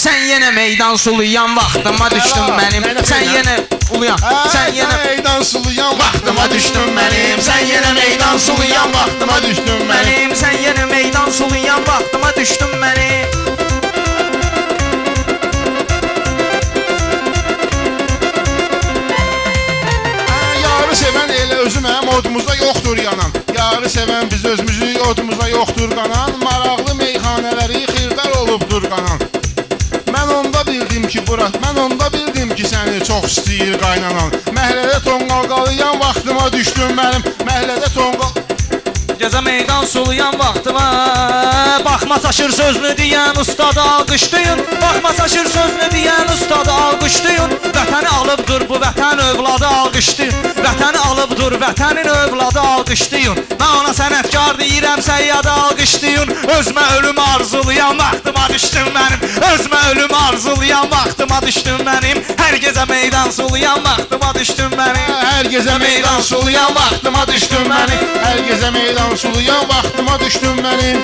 Sen yenə meydan sulayan vaxtıma düşdün mənim. Sen yenə ulayan, sen yenə meydan sulayan vaxtıma düşdün mənim. Sen yenə meydan sulayan vaxtıma düşdün mənim. Sen yenə meydan sulayan vaxtıma düşdün mənim. Yarı sevən elə özü mənim odumuzda yoxdur yanan. Yarı sevən biz özümüzü odumuzda yoxdur qanan. Maraqlı meyxanələri xirdar olubdur qanan. Mən onda bildim ki Burat, mən onda bildim ki səni çox istəyir qaynanan. Məhlədə tonqal qalayan vaxtıma düşdün mənim. Məhlədə tonqal Gecə meydan sulayan vaxtıma baxma saçır sözünü deyən ustada alqışlayın. Baxma saçır sözünü deyən ustada alqışlayın. Vətəni alıbdır bu vətən övladı alqışlayın. Vətəni alıbdır vətənin övladı alqışlayın. Mən ona sənətkar deyirəm səyyada alqışlayın. Özmə ölüm arzulayan vaxtıma düşdün mənim. Özmə ölüm arzulayan vaxtıma düşdün mənim. Hər gecə meydan sulayan vaxtıma düşdün mənim. Hər gecə meydan sulayan vaxtıma düşdün mənim. Hər gecə meydan sulayan vaxtıma düşdün mənim.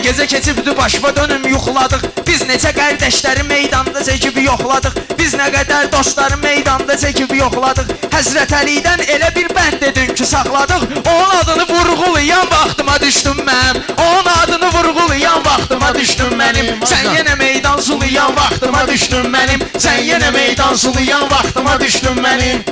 Gecə keçibdi başva dönüm yuxladıq. Biz neçə qardaşları meydanda çəkib yoxladıq. Biz nə qədər dostları meydanda çəkib yoxladıq. Həzrət Əlidən elə bir bənd dedin ki saxladıq. Onun adını vurğulayan vaxtıma düşdüm mənim. Onun adını vurğulayan vaxtıma düşdüm mənim. Sən yenə meydan sulayan vaxtıma düşdün mənim. Sən yenə meydan sulayan vaxtıma düşdün mənim.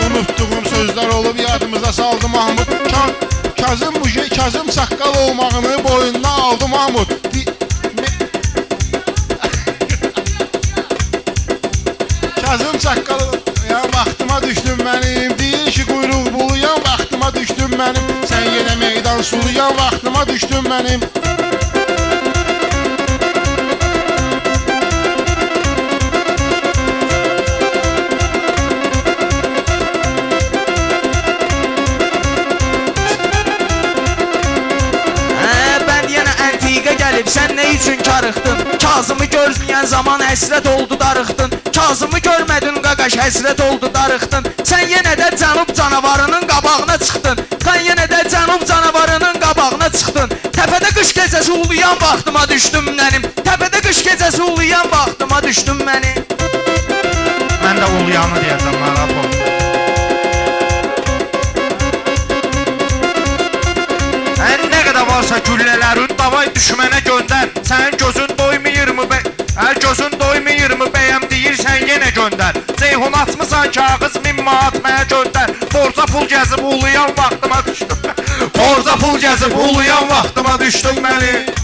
Unutduğum sözler olub yadımıza saldı Mahmud. Kazım saqqal olmağını boynuna aldı Mahmud. Kazım saqqal ya vaxtıma düşdün mənim. Deyir ki quyruq bulayan vaxtıma düşdün mənim. Sən yenə meydan sulayan vaxtıma düşdün mənim. Sən nə üçün karıxdın? Kazımı görməyən zaman həsrət oldu darıxdın. Kazımı görmədin qaqaş həsrət oldu darıxdın. Sən yenə də cənub canavarının qabağına çıxdın. Sən yenə də cənub canavarının qabağına çıxdın. Təpədə qış gecəsi uluyan vaxtıma düşdüm mənim. Təpədə qış gecəsi uluyan vaxtıma düşdüm mənim. Mən də uluyanı deyəcəm mənə bu. Nə qədər varsa güllələrin davay düşmənə göndər. Sənin gözün doymayır mı be? Gözün doymayır mı bəyəm deyirsən yenə göndər. Ceyhun açmısan kağız 1000 manat mənə göndər. Borca pul gəzib uluyan vaxtıma düşdüm. Borca pul gəzib uluyan vaxtıma düşdüm mənim.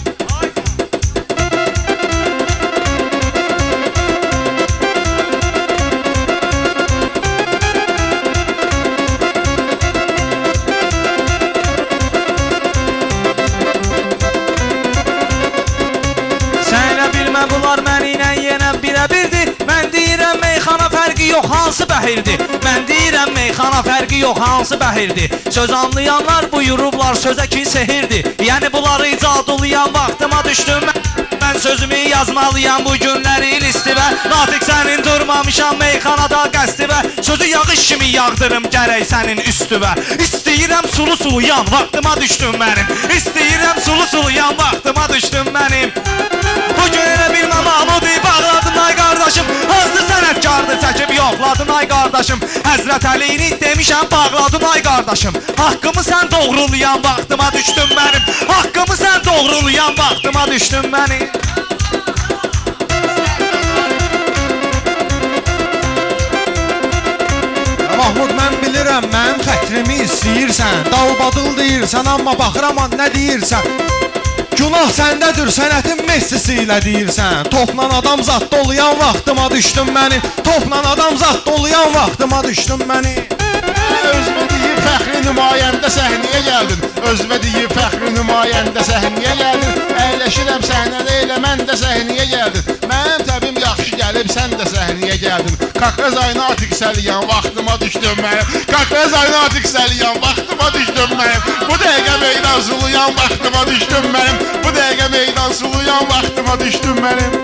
Bunlar mənimlə yenə birəbirdir. Mən deyirəm meyxana fərqi yox hansı bəhirdir. Mən deyirəm meyxana fərqi yox hansı bəhirdir. Söz anlayanlar buyurublar sözə ki sehirdir. Yəni bunları icadlayan vaxtıma düşdüm mən sözümü yazmalıyam bu günləri listivə. Natiq sənin durmamışam meyxanada qəstivə. Sözü yağış kimi yağdırım gərək sənin üstüvə. İstəyirəm sulu suluyan vaxtıma düşdüm mənim. İstəyirəm sulu suluyan vaxtıma düşdüm mənim. Bugün elə bilmə Mahmudi bağladın ay qardaşım. Hansı sənətkardı çəkib yoxladın ay qardaşım. Həzrət Əlini demişəm bağladın ay qardaşım. Haqqımı sən doğrulayan vaxtıma düşdün mənim. Haqqımı sən doğrulayan vaxtıma düşdün mənim. Mahmud mən bilirəm mənim xətrimi istəyirsən. Dalbadıl deyirsən amma baxıram nə deyirsən. Günah səndədir, sənətin Messisi ilə deyirsən. Topla adam zat dolayan vaxtıma düşdün mənim. Topla adam zat dolayan vaxtıma düşdün mənim. də səhnəyə gəldin. Özünə deyib fəxri nümayəndə səhnəyə gəldin. Əyləşirəm səhnədə elə mən də səhnəyə gəldin. Mənim təbim yaxşı gəlib sən də səhnəyə gəldin. Qaqraz ayına atik səliyən vaxtıma düşdün mənim. Qaqraz ayına atik səliyən vaxtıma düşdün mənim. Bu dəqiqə meydan suluyan vaxtıma düşdün mənim. Bu dəqiqə meydan suluyan vaxtıma düşdün mənim.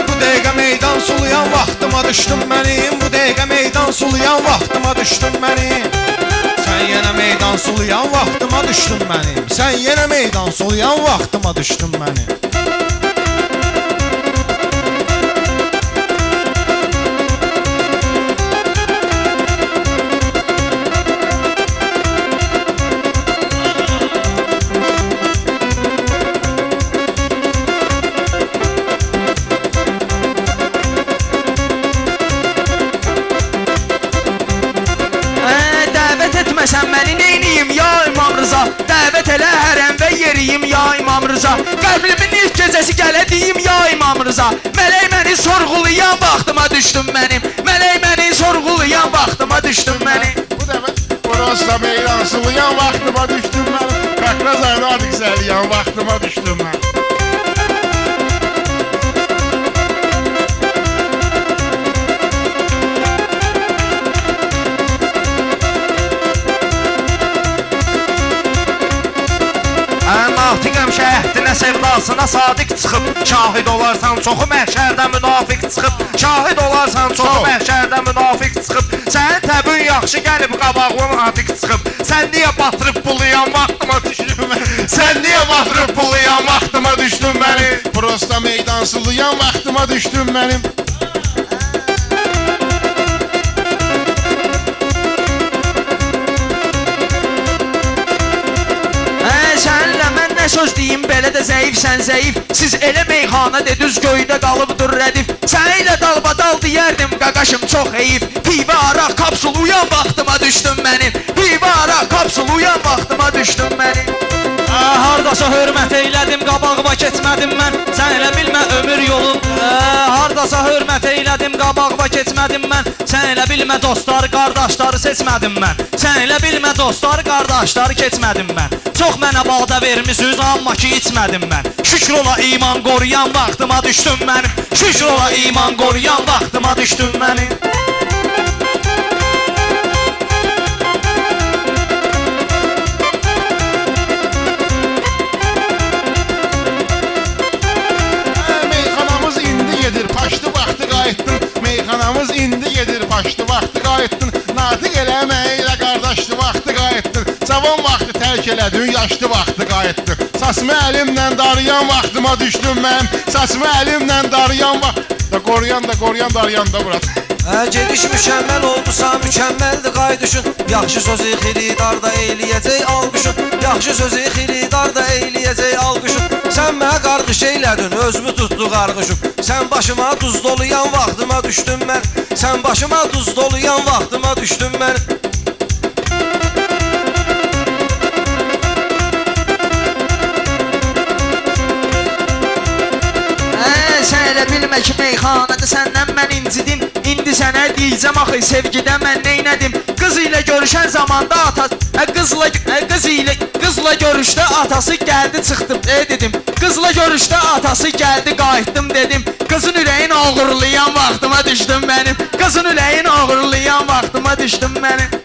Bu dəqiqə meydan sulayan vaxtıma düşdün mənim. Bu dəqiqə meydan sulayan vaxtıma düşdün mənim. Sən yenə meydan sulayan vaxtıma düşdün mənim. Sən yenə meydan sulayan vaxtıma düşdün mənim. Sən məni neyniyim ya İmam Rıza? Dəvət elə hərəm və yeriyim ya İmam Rıza. Qəlbimin ilk gecəsi gələ deyim ya İmam Rıza. Mələk məni sorğulayan vaxtıma düşdün mənim. Mələk məni sorğulayan vaxtıma düşdün mənim. Bu dəfə Burası meydan sulayan vaxtıma düşdün mənim. Qaqraz ayına atik səliyən vaxtıma düşdün mənim. Natiqəm şəhəddinə sevdasına sadiq çıxıb. Şahid olarsan çoxu məhşərdə münafiq çıxıb. Şahid olarsan çoxu məhşərdə münafiq çıxıb. Sənin təbün yaxşı gəlib qabağın atik çıxıb. Sən niyə batırıb bulayan vaxtıma düşdün məni? Sən niyə batırıb bulayan vaxtıma düşdün məni? Prosta meydan sulayan vaxtıma düşdün mənim. Nə söz deyim, belə də zəifsən zəif. Siz elə meyxana dediniz, göydə qalıbdır rədif. Sən elə dalbadal deyərdim, qaqaşım çox heyif. Pivə araq kapsul uyan vaxtıma düşdün mənim. Pivə araq kapsul uyan vaxtıma düşdün mənim. Hardasa hörmət eylədim, qabağıma keçmədim mən. Sən elə bilmə ömür yolun. Hardasa hörmət eylədim, qabağıma keçmədim mən. Sən elə bilmə dostlar, qardaşları seçmədim mən. Sən elə bilmə dostlar, qardaşları keçmədim mən. Çox mənə bağda vermisiniz, amma ki içmədim mən. Şükür ola iman qoruyan vaxtıma düşdün mənim. Şükür ola iman qoruyan vaxtıma düşdün mənim. Meyxanamız indi gedir, paşdı vaxtı qayıtdın. Meyxanamız indi gedir, paşdı vaxtı qayıtdın. Natiq eləməklə qardaşdı vaxtı qayıtdın. Cavan vaxtı tərk elədin, yaşlı vaxtı qayıtdın. Saçımı əlimlə darayan vaxtıma düşdün mənim. Saçımı əlimlə darayan vaxt... Qoruyan darayan da burada. Gediş mükəmməl oldusa, mükəmməldir qaydışın. Yaxşı sözü xiridarda eyləyəcək alqışın. Yaxşı sözü xiridarda eyləyəcək alqışın. Sən mənə qarqış eylədin, özümü tutdu qarqışım. Sən başıma duz dolayan vaxtıma düşdün mən. Sən başıma duz dolayan vaxtıma düşdün mən. Sən elə bilmə ki, meyxanada səndən mən incidim. İndi sənə deyəcəm axı, sevgidə mən neynədim? Qız ilə görüşən zamanda qızla görüşdə atası gəldi çıxdım dedim. Qızla görüşdə atası gəldi qayıtdım dedim. Qızın ürəyin ağırlayan vaxtıma düşdüm mənim. Qızın ürəyin ağırlayan vaxtıma düşdüm mənim.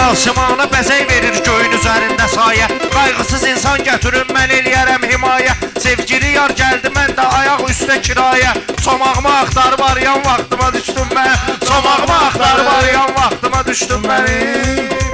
Aşımana bəzək verir göyün üzərində sayə. Qayğısız insan gətirin, mən eləyərəm himayə. Sevgili yar gəldi, mən də ayaq üstə kirayə. Çomağımı axtarıb arayan vaxtıma düşdüm mən. Çomağımı axtarıb arayan vaxtıma düşdüm mənim.